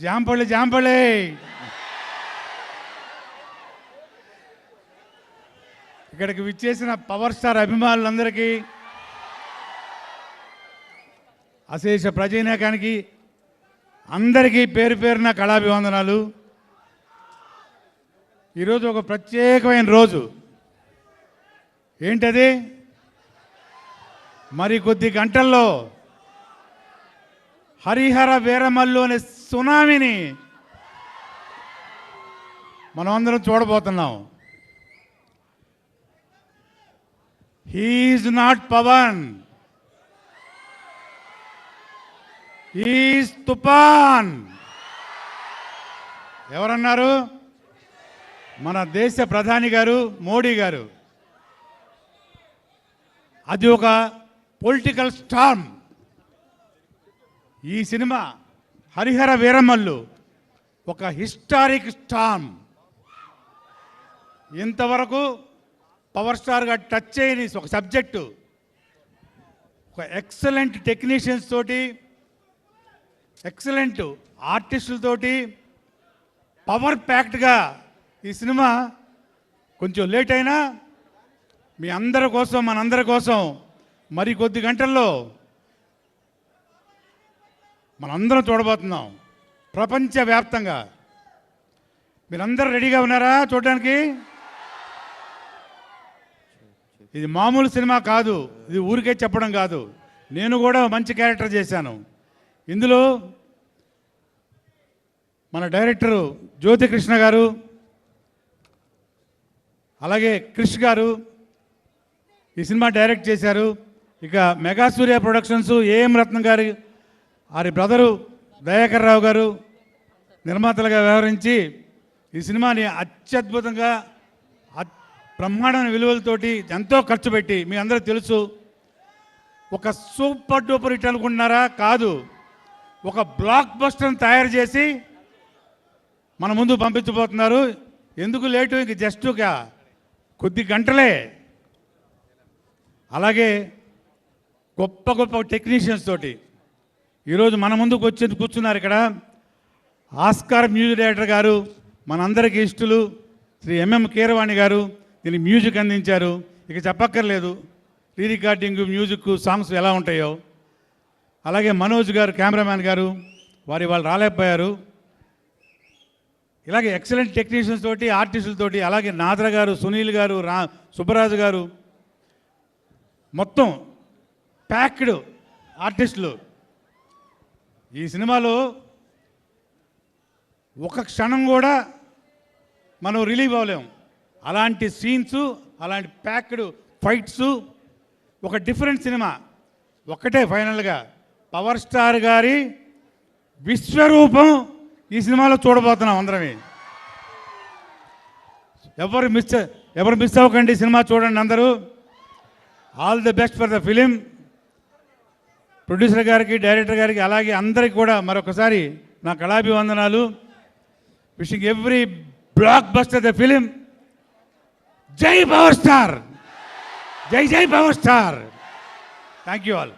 జాంపళ్ళి జాంపళ్ళి ఇక్కడికి విచ్చేసిన power star అభిమానులందరికీ, అశేష ప్రజానీకానికి అందరికీ పేరు పేరున కళాభివందనాలు. ఈరోజు ఒక ప్రత్యేకమైన రోజు. ఏంటది? మరి కొద్ది గంటల్లో హరిహర వీరమల్లు అనే సునామీని మనం అందరం చూడబోతున్నాం. He is not Pawan, he is తుఫాన్. ఎవరన్నారు? మన దేశ ప్రధాని గారు మోడీ గారు. అది ఒక పొలిటికల్ స్టార్మ్. ఈ సినిమా హరిహర వీరమల్లు ఒక హిస్టారిక్ స్టార్మ్. ఇంతవరకు పవర్ స్టార్గా టచ్ చేయని ఒక సబ్జెక్టు, ఒక ఎక్సలెంట్ టెక్నీషియన్స్ తోటి, ఎక్సలెంట్ ఆర్టిస్టులతోటి పవర్ ప్యాక్డ్గా ఈ సినిమా కొంచెం లేట్ అయినా మీ అందరి కోసం, మనందరి కోసం మరి కొద్ది గంటల్లో మనందరం చూడబోతున్నాం ప్రపంచవ్యాప్తంగా. మీరందరూ రెడీగా ఉన్నారా చూడడానికి? ఇది మామూలు సినిమా కాదు, ఇది ఊరికే చెప్పడం కాదు. నేను కూడా మంచి క్యారెక్టర్ చేశాను ఇందులో. మన డైరెక్టరు జ్యోతికృష్ణ గారు, అలాగే క్రిష్ గారు ఈ సినిమా డైరెక్ట్ చేశారు. ఇక మెగా సూర్య ప్రొడక్షన్స్ ఏఎం రత్నం గారి వారి బ్రదరు దయాకర్ రావు గారు నిర్మాతలుగా వ్యవహరించి ఈ సినిమాని అత్యద్భుతంగా బ్రహ్మాండమైన విలువలతోటి ఎంతో ఖర్చు పెట్టి, మీ అందరూ తెలుసు, ఒక సూపర్ డూపర్ హిట్ అనుకుంటున్నారా? కాదు, ఒక బ్లాక్ బస్టర్ని తయారు చేసి మన ముందు పంపించబోతున్నారు. ఎందుకు లేటు? ఇంక జస్ట్ కొద్ది గంటలే. అలాగే గొప్ప గొప్ప టెక్నీషియన్స్ తోటి ఈరోజు మన ముందుకు వచ్చి కూర్చున్నారు. ఇక్కడ ఆస్కార్ మ్యూజిక్ డైరెక్టర్ గారు, మనందరికీ ఇష్టలు శ్రీ ఎంఎం కీరవాణి గారు దీనికి మ్యూజిక్ అందించారు. ఇక చెప్పక్కర్లేదు, రీ రికార్డింగ్, మ్యూజిక్, సాంగ్స్ ఎలా ఉంటాయో. అలాగే మనోజ్ గారు కెమెరామ్యాన్ గారు, వాళ్ళు రాలేకపోయారు. ఇలాగే ఎక్సలెంట్ టెక్నీషియన్స్ తోటి, ఆర్టిస్టులతోటి, అలాగే నాద్ర గారు, సునీల్ గారు, సుబ్బరాజు గారు, మొత్తం ప్యాక్డ్ ఆర్టిస్టులు. ఈ సినిమాలో ఒక క్షణం కూడా మనం రిలీవ్ అవ్వలేము. అలాంటి సీన్స్, అలాంటి ప్యాక్డ్ ఫైట్స్, ఒక డిఫరెంట్ సినిమా. ఒక్కటే ఫైనల్గా పవర్ స్టార్ గారి విశ్వరూపం ఈ సినిమాలో చూడబోతున్నాం అందరమే. ఎవరు మిస్ అవ్వకండి, సినిమా చూడండి అందరూ. All the best for the film. Producer గారికి, డైరెక్టర్ గారికి, అలాగే అందరికి కూడా మరొకసారి నా కళాభివందనాలు. Wishing every blockbuster the film. జై పవర్ స్టార్, జై జై power star. Thank you all.